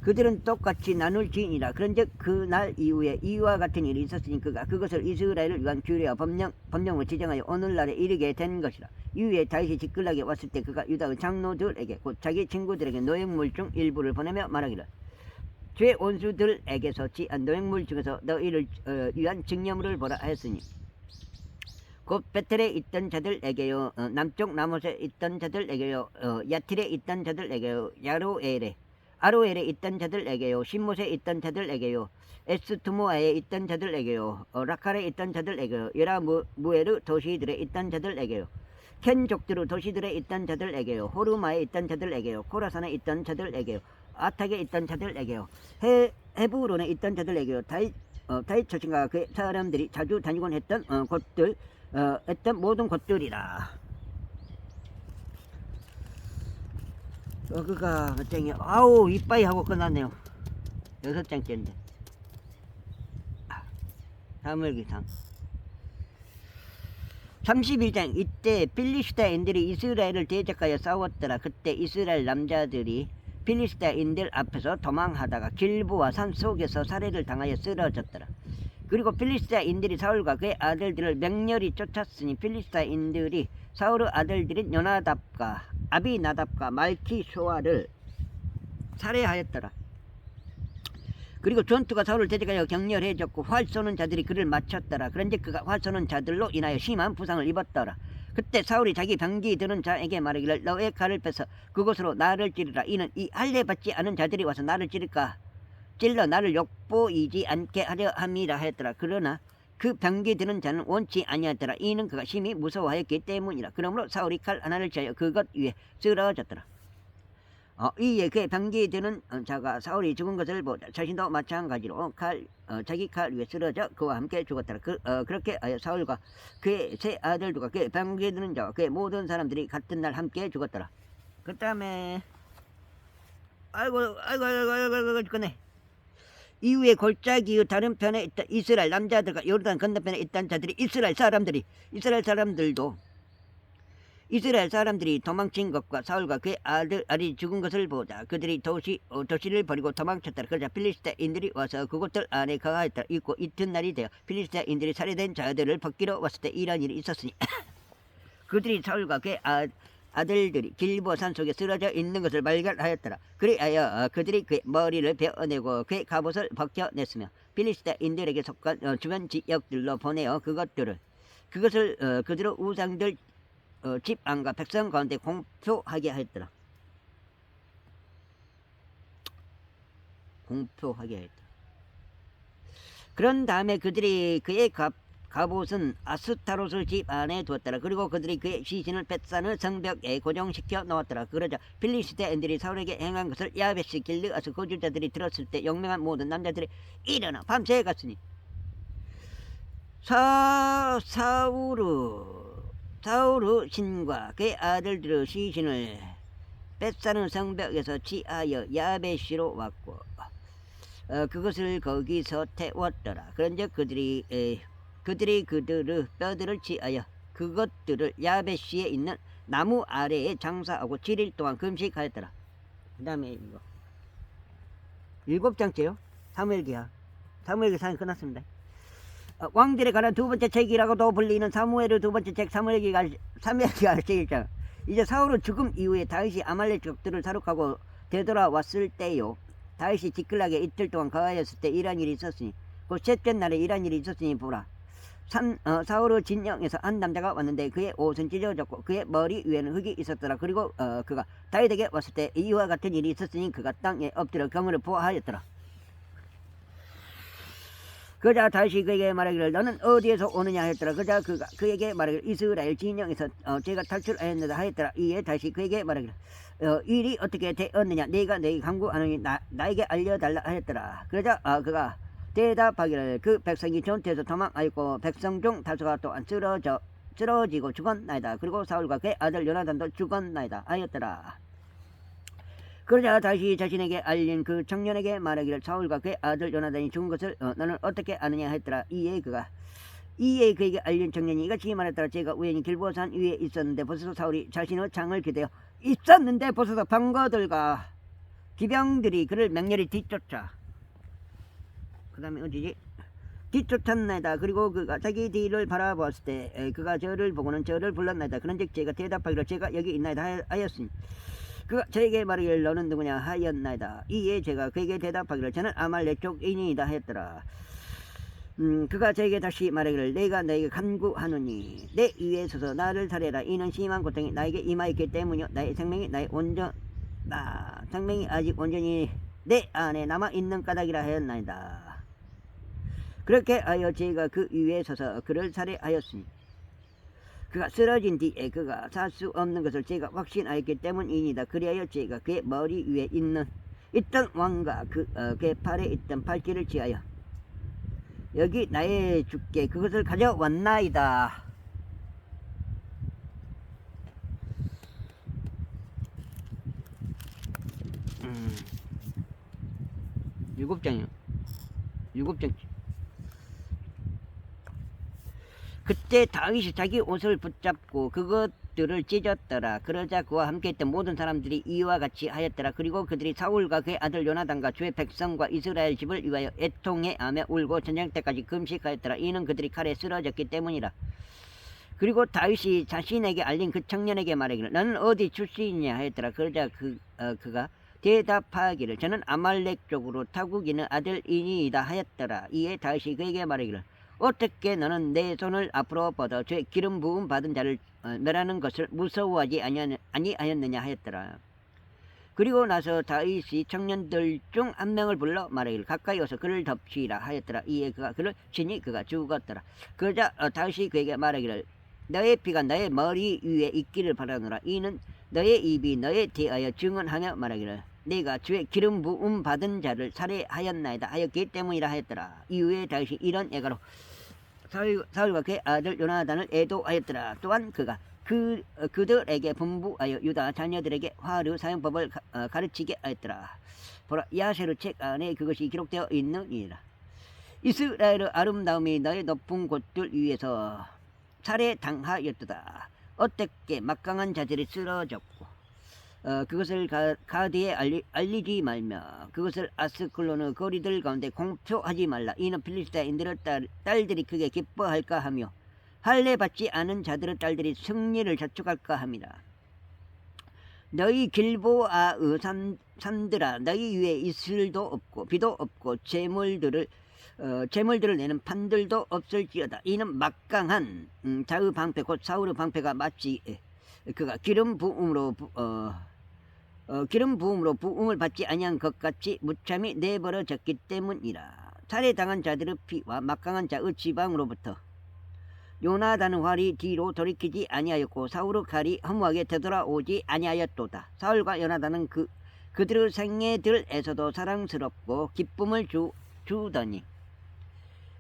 그들은 똑같이 나눌지니라. 그런즉 그날 이후에 이와 같은 일이 있었으니 그가 그것을 이스라엘을 위한 규례와 법령을 지정하여 오늘날에 이르게 된 것이라. 이후에 다윗이 지클락에 왔을 때 그가 유다의 장로들에게 곧 자기 친구들에게 노획물 중 일부를 보내며 말하기를 죄 원수들에게서 지한 노획물 중에서 너희를 위한 증여물을 보라 하였으니 곧 베텔에 있던 자들에게요 남쪽 나못에 있던 자들에게요 야틸에 있던 자들에게요 아로엘에 있던 자들에게요 신못에 있던 자들에게요 에스투모아에 있던 자들에게요 라칼에 있던 자들에게요 여라무에르 도시들에 있던 자들에게요 켄족들의 도시들에 있던 자들에게요 호르마에 있던 자들에게요 코라산에 있던 자들에게요 아탁에 있던 자들에게요 헤브론에 있던 자들에게요 다윗 자신과 그 사람들이 자주 다니곤 했던 곳들 했던 모든 곳들이라. 그가 몇 장이야? 아우 이빠이 하고 끝났네요. 6장째인데. 사무엘기상 31장. 이때 필리스타인들이 이스라엘을 대적하여 싸웠더라. 그때 이스라엘 남자들이 필리스타인들 앞에서 도망하다가 길보아 산 속에서 살해를 당하여 쓰러졌더라. 그리고 필리스타인들이 사울과 그의 아들들을 맹렬히 쫓았으니 필리스타인들이 사울의 아들들인 요나답과 아비나답과 말키쇼아를 살해하였더라. 그리고 전투가 사울을 대적하여 격렬해졌고 활 쏘는 자들이 그를 맞췄더라. 그런즉 그가 활 쏘는 자들로 인하여 심한 부상을 입었더라. 그때 사울이 자기 병기 드는 자에게 말하기를 너의 칼을 빼서 그곳으로 나를 찌르라. 이는 이 할례 받지 않은 자들이 와서 나를 찔러 나를 욕보이지 않게 하려 함이라 하였더라. 그러나 그 병기 드는 자는 원치 아니하더라. 이는 그가 심히 무서워하였기 때문이라. 그러므로 사울이 칼 하나를 취하여 그것 위에 쓰러졌더라. 이에 그의 병기 드는 자가 사울이 죽은 것을 보자 자신도 마찬가지로 자기 칼 위에 쓰러져 그와 함께 죽었더라. 그렇게 하여 사울과 그의 세 아들들과 그의 병기 드는 자와 그의 모든 사람들이 같은 날 함께 죽었더라. 그 다음에 아이고 죽겠네. 이후에 골짜기의 다른 편에 있던 이스라엘 남자들과 요르단 건너편에 있던 자들이 이스라엘 사람들이 도망친 것과 사울과 그의 아들이 죽은 것을 보자 그들이 도시를 버리고 도망쳤더라. 그러자 필리스타인들이 와서 그곳들 안에 거하였더라. 이튿날이 되어 필리스타인들이 살해된 자들을 벗기러 왔을 때 이런 일이 있었으니 그들이 사울과 그의 아들들이 길보아 산 속에 쓰러져 있는 것을 발견하였더라. 그리하여 그들이 그의 머리를 베어내고 그의 갑옷을 벗겨냈으며 필리스타인들에게 속한 주변 지역들로 보내어 그것을 그들의 우상들 집 안과 백성 가운데 공표하게 하였더라. 그런 다음에 그들이 그의 갑옷은 아스타롯을 집 안에 두었더라. 그리고 그들이 그의 시신을 벳산의 성벽에 고정시켜 놓았더라. 그러자 필리스타인들이 사울에게 행한 것을 야베시 길르아스 거주자들이 들었을 때 용맹한 모든 남자들이 일어나 밤새 갔으니 사울의 신과 그의 아들들의 시신을 벳산의 성벽에서 취하여 야베시로 왔고 그것을 거기서 태웠더라. 그런즉 그들의 뼈들을 취하여 그것들을 야베시에 있는 나무 아래에 장사하고 7일 동안 금식하였더라. 그 다음에 이거 7장째요. 사무엘기상 끝났습니다. 왕들에 관한 두 번째 책이라고도 불리는 사무엘의 두 번째 책 사무엘기가 11장. 이제 사울의 죽음 이후에 다윗이 아말렉 적들을 사륙하고 되돌아왔을 때요. 다윗이 지클락에 이틀 동안 거하였을 때 이런 일이 있었으니 그 셋째 날에 이런 일이 있었으니 보라. 사울의 진영에서 한 남자가 왔는데 그의 옷은 찢어졌고 그의 머리 위에는 흙이 있었더라. 그리고 그가 다윗에게 왔을 때 이와 같은 일이 있었으니 그가 땅에 엎드려 경을 보아하였더라. 그자 다시 그에게 말하기를 너는 어디에서 오느냐 하였더라. 그자 그에게 말하기를 이스라엘 진영에서 제가 탈출하였느라 하였더라. 이에 다시 그에게 말하기를 일이 어떻게 되었느냐 내가 너에게 간구하노니 나에게 알려달라 하였더라. 그러자 그가 대답하기를 그 백성이 전투에서 도망하였고 백성 중 다수가 또한 쓰러지고 죽었나이다. 그리고 사울과 그의 아들 요나단도 죽었나이다 하였더라. 그러자 다시 자신에게 알린 그 청년에게 말하기를 사울과 그의 아들 요나단이 죽은 것을 너는 어떻게 아느냐 했더라. 이에 그에게 알린 청년이 이같이 말했더라. 제가 우연히 길보산 위에 있었는데 벌써 사울이 자신의 창을 기대어 있었는데 벌써 병거들과 기병들이 그를 맹렬히 뒤쫓아. 그 다음에 어디지? 뒤쫓았나이다. 그리고 그가 자기 뒤를 바라보았을 때 그가 저를 보고는 저를 불렀나이다. 그런즉 제가 대답하기를 제가 여기 있나이다 하였으니 그가 저에게 말하기를 너는 누구냐 하였나이다. 이에 제가 그에게 대답하기를 저는 아말렉 족인이다 하였더라. 그가 저에게 다시 말하기를 내가 너에게 간구하노니 내 위에 서서 나를 살해라. 이는 심한 고통이 나에게 임하였기 때문이요 나의 생명이 생명이 아직 온전히 내 안에 남아있는 까닭이라 하였나이다. 그렇게 하여 제가 그 위에 서서 그를 살해하였으니 그가 쓰러진 뒤에 그가 살 수 없는 것을 제가 확신하였기 때문이니다. 그리하여 제가 그의 머리 위에 있던 왕과 그의 팔에 있던 팔찌를 취하여 여기 나의 주께 그것을 가져왔나이다. 7장이요. 7장. 그때 다윗이 자기 옷을 붙잡고 그것들을 찢었더라. 그러자 그와 함께 있던 모든 사람들이 이와 같이 하였더라. 그리고 그들이 사울과 그의 아들 요나단과 주의 백성과 이스라엘 집을 위하여 애통해하며 울고 저녁 때까지 금식하였더라. 이는 그들이 칼에 쓰러졌기 때문이라. 그리고 다윗이 자신에게 알린 그 청년에게 말하기를 너는 어디 출신이냐 하였더라. 그러자 그가 대답하기를 저는 아말렉 쪽으로 타국 있는 아들이니이다 하였더라. 이에 다윗이 그에게 말하기를 어떻게 너는 내 손을 앞으로 뻗어 죄 기름 부음 받은 자를 멸하는 것을 무서워하지 아니하였느냐 하였더라. 그리고 나서 다윗이 청년들 중 한 명을 불러 말하기를 가까이 와서 그를 덮치라 하였더라. 이에 그가 그를 치니 그가 죽었더라. 그러자 다윗이 그에게 말하기를 너의 피가 너의 머리 위에 있기를 바라노라. 이는 너의 입이 너에 대하여 증언하며 말하기를 내가 주의 기름 부음 받은 자를 살해하였나이다 하였기 때문이라 하였더라. 이후에 다윗이 이런 애가로 사울과 그의 아들 요나단을 애도하였더라. 또한 그가 그들에게 분부하여 유다 자녀들에게 화류 사용법을 가르치게 하였더라. 보라 야세르 책 안에 그것이 기록되어 있느니라. 이스라엘의 아름다움이 너의 높은 곳들 위에서 살해당하였도다. 어떻게 막강한 자들이 쓰러졌고 그것을 가드에 알리지 말며 그것을 아스클론의 거리들 가운데 공표하지 말라. 이는 필리스타인들의 딸들이 크게 기뻐할까 하며 할례 받지 않은 자들의 딸들이 승리를 자축할까 함이라. 너희 길보아의 산들아 너희 위에 이슬도 없고 비도 없고 재물들을 내는 판들도 없을지어다. 이는 막강한 자의 방패 곧 사울의 방패가 마치 그가 기름 부음으로 부음을 받지 아니한 것 같이 무참히 내버려졌기 때문이라. 살해당한 자들의 피와 막강한 자의 지방으로부터 요나단의 활이 뒤로 돌이키지 아니하였고 사울의 칼이 허무하게 되돌아오지 아니하였도다. 사울과 요나단은 그들의 생애들에서도 사랑스럽고 기쁨을 주더니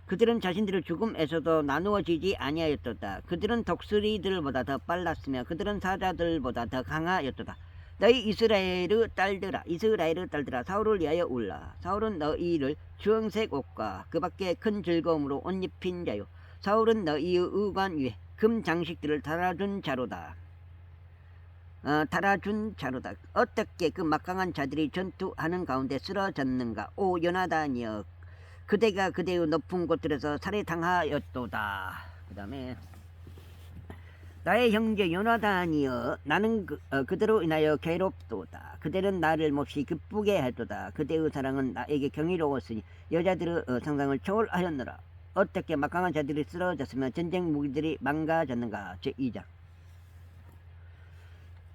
그들은 자신들의 죽음에서도 나누어지지 아니하였도다. 그들은 독수리들보다 더 빨랐으며 그들은 사자들보다 더 강하였도다. 너희 이스라엘의 딸들아 사울을 위하여 울라. 사울은 너희를 주황색 옷과 그 밖에 큰 즐거움으로 옷 입힌 자요 사울은 너희의 의관 위에 금 장식들을 달아준 자로다. 어떻게 그 막강한 자들이 전투하는 가운데 쓰러졌는가. 오 요나단이여 그대가 그대의 높은 곳들에서 살해당하였도다. 그 다음에 나의 형제 요나단이여 나는 그대로 인하여 괴롭도다. 그대는 나를 몹시 기쁘게 하도다. 그대의 사랑은 나에게 경이로웠으니 여자들의 상상을 초월하였노라. 어떻게 막강한 자들이 쓰러졌으면 전쟁 무기들이 망가졌는가. 제2장.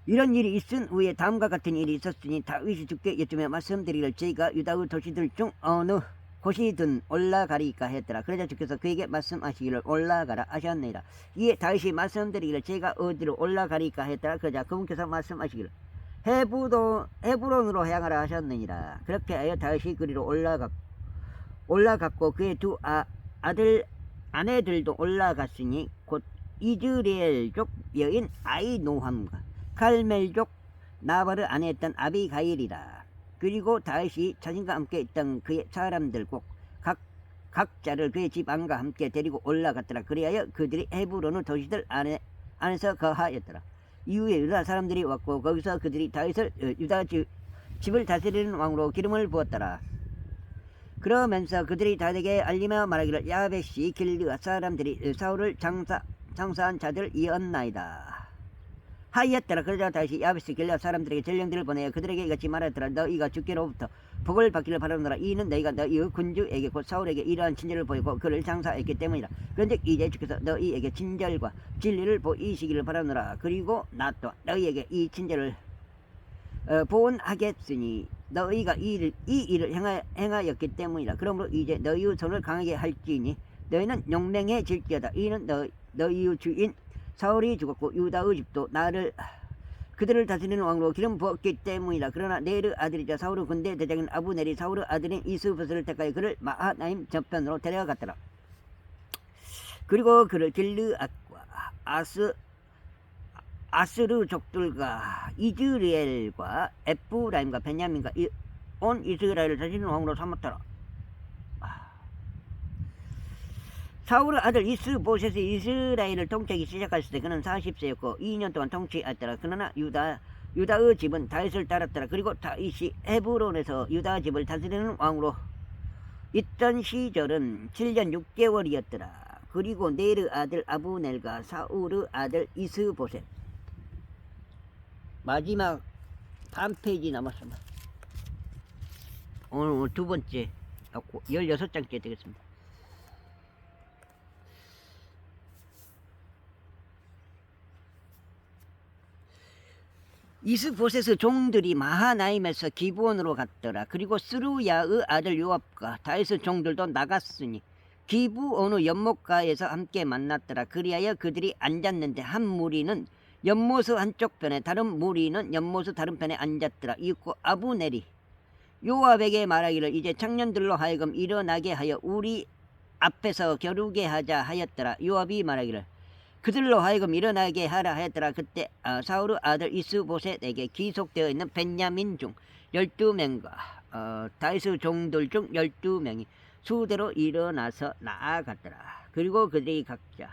이런 일이 있은 후에 다음과 같은 일이 있었으니 다윗이 주께 이쯤에 말씀드리기를 제가 유다의 도시들 중 어느 곳이든 올라가리까 했더라. 그러자 주께서 그에게 말씀하시기를 올라가라 하셨느니라. 이에 다윗이 말씀드리기를 제가 어디로 올라가리까 했더라. 그러자 그분께서 말씀하시기를 헤브론으로 향하라 하셨느니라. 그렇게 하여 다윗이 그리로 올라갔고 그의 두 아내들도 올라갔으니 곧 이즈리엘족 여인 아이노함과 갈멜족 나발의 아내였던 아비가일이라. 그리고 다윗이 자신과 함께 있던 그의 사람들 꼭 각자를 그의 집 안과 함께 데리고 올라갔더라. 그리하여 그들이 헤브론의 도시들 안에서 거하였더라. 이후에 유다 사람들이 왔고 거기서 그들이 다윗을 유다 집을 다스리는 왕으로 기름을 부었더라. 그러면서 그들이 다윗에게 알리며 말하기를 야베시 길르앗 사람들이 사울을 장사한 자들이었나이다 하였더라. 그러자 다시 야베시 길르앗 사람들에게 전령들을 보내어 그들에게 이같이 말하였더라. 너희가 주께로부터 복을 받기를 바라노라. 이는 너희가 너희의 군주에게 곧 사울에게 이러한 친절을 보이고 그를 장사했기 때문이라. 그런즉 이제 주께서 너희에게 친절과 진리를 보이시기를 바라노라. 그리고 나 또한 너희에게 이 친절을 보온하겠으니 너희가 이 일을 행하였기 때문이라. 그러므로 이제 너희의 손을 강하게 할지니 너희는 용맹해질지어다. 이는 너희의 주인 사울이 죽었고 유다의 집도 그들을 다스리는 왕으로 기름 부었기 때문이라. 그러나 네르 아들이자 사울의 군대 대장인 아브넬이 사울의 아들인 이스보셋을 택하여 그를 마하나임 저편으로 데려갔더라. 그리고 그를 길르앗과 아스르족들과 이즈리엘과 에프라임과 베냐민과 온 이스라엘을 다스리는 왕으로 삼았더라. 사울의 아들 이스보셋이 이스라엘을 통치하기 시작했을 때 그는 40세였고 2년 동안 통치했더라. 그러나 유다의 집은 다윗을 따랐더라. 그리고 다윗이 헤브론에서 유다 집을 다스리는 왕으로 있던 시절은 7년 6개월이었더라. 그리고 네르 아들 아브넬과 사울의 아들 이스보셋. 마지막 한 페이지 남았습니다. 오늘 두 번째 16장째 되겠습니다. 이스보셋의 종들이 마하나임에서 기브온으로 갔더라. 그리고 스루야의 아들 요압과 다윗의 종들도 나갔으니 기브온의 연못가에서 함께 만났더라. 그리하여 그들이 앉았는데 한 무리는 연못의 한쪽 편에 다른 무리는 연못의 다른 편에 앉았더라. 이윽고 아브넬이 요압에게 말하기를 이제 청년들로 하여금 일어나게 하여 우리 앞에서 겨루게 하자 하였더라. 요압이 말하기를 그들로 하여금 일어나게 하라 하였더라. 그때 사울의 아들 이스보셋에게 기속되어 있는 베냐민 중 12명과 다윗의 종들 중 12명이 수대로 일어나서 나아갔더라. 그리고 그들이 각자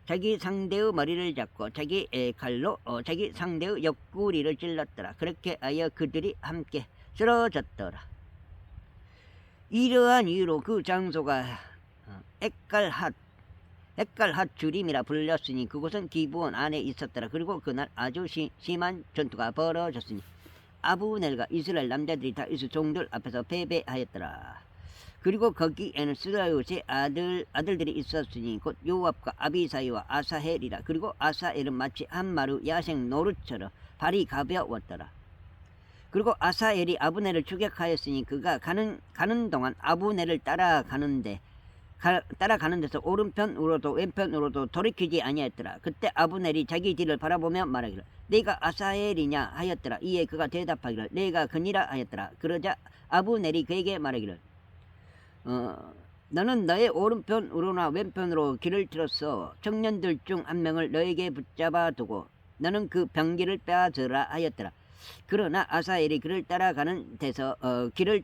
자기 상대의 머리를 잡고 자기 칼로 자기 상대의 옆구리를 찔렀더라. 그렇게 하여 그들이 함께 쓰러졌더라. 이러한 이유로 그 장소가 헷갈핫 주림이라 불렸으니 그곳은 기브온 안에 있었더라. 그리고 그날 아주 심한 전투가 벌어졌으니 아브넬과 이스라엘 남자들이 다윗의 종들 앞에서 패배하였더라. 그리고 거기에는 스라우스의 아들들이 있었으니 곧 요압과 아비사이와 아사헬이라. 그리고 아사헬은 마치 한 마루 야생 노루처럼 발이 가벼웠더라. 그리고 아사헬이 아브넬을 추격하였으니 그가 가는 동안 아브넬을 따라가는 데서 오른편으로도 왼편으로도 돌이키지 아니하였더라. 그때 아브넬이 자기 뒤를 바라보며 말하기를 내가 아사헬이냐 하였더라. 이에 그가 대답하기를 내가 그니라 하였더라. 그러자 아브넬이 그에게 말하기를 너는 너의 오른편으로나 왼편으로 길을 틀었어. 청년들 중 한 명을 너에게 붙잡아 두고 너는 그 병기를 빼앗으라 하였더라. 그러나 아사헬이 그를 따라가는 데서 길을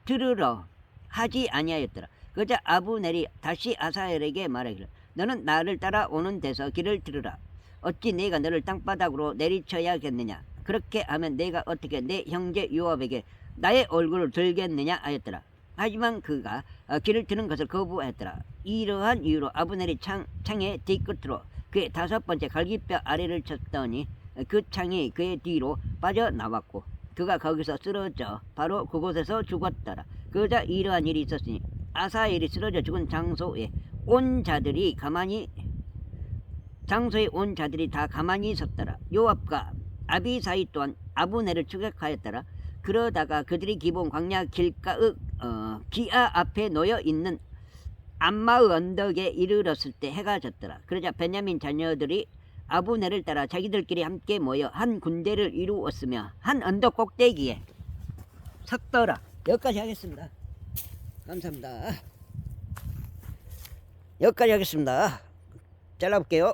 틀으러 하지 아니하였더라. 그러자 아브넬이 다시 아사헬에게 말하기를 너는 나를 따라오는 데서 길을 틀으라. 어찌 내가 너를 땅바닥으로 내리쳐야겠느냐. 그렇게 하면 내가 어떻게 내 형제 요압에게 나의 얼굴을 들겠느냐 하였더라. 하지만 그가 길을 트는 것을 거부했더라. 이러한 이유로 아브넬이 창의 뒤끝으로 그의 5번째 갈기뼈 아래를 쳤더니 그 창이 그의 뒤로 빠져나왔고 그가 거기서 쓰러져 바로 그곳에서 죽었더라. 그러자 이러한 일이 있었으니 아사엘이 쓰러져 죽은 장소에 온 자들이 다 가만히 있었더라. 요압과 아비사이 또한 아브넬을 추격하였더라. 그러다가 그들이 기본 광야 길가의 기아 앞에 놓여 있는 암마의 언덕에 이르렀을 때 해가 졌더라. 그러자 베냐민 자녀들이 아브넬을 따라 자기들끼리 함께 모여 한 군대를 이루었으며 한 언덕 꼭대기에 섰더라. 여기까지 하겠습니다. 감사합니다. 여기까지 하겠습니다. 잘라볼게요.